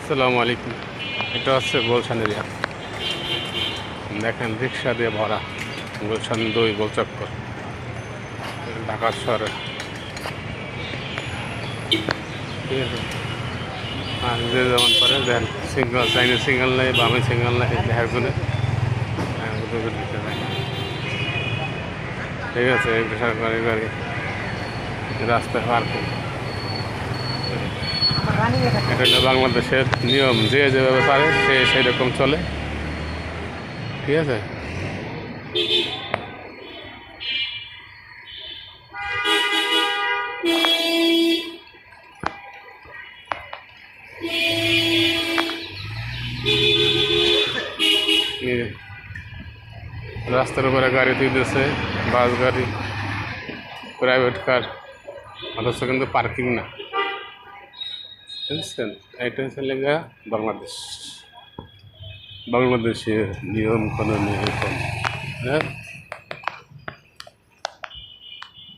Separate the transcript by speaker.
Speaker 1: আসসালামু আলাইকুম। এটা হচ্ছে গুলশান এরিয়া। দেখেন রিক্সা দিয়ে ভরা গুলশান 2 গোলচক্কর ঢাকা শহরে। ঠিক আছে, আর যে যেমন করে দেখেন সিঙ্গল চাইনি সিঙ্গেল নাই, বামে সিঙ্গেল নাই, দেখার করে ঠিক আছে। একটা সরকারি গাড়ি রাস্তায় পার্কিং। এটা হলো বাংলাদেশের নিয়ম, যে যেভাবে পারে সে সেরকম চলে। ঠিক আছে, রাস্তার উপরে গাড়ি তুলতেছে, বাস গাড়ি, প্রাইভেট কার, অথচ কিন্তু পার্কিং না। বুঝছেন, এটা হচ্ছে লেগা বাংলাদেশ, বাংলাদেশের নিয়ম কানুন এরকম। হ্যাঁ।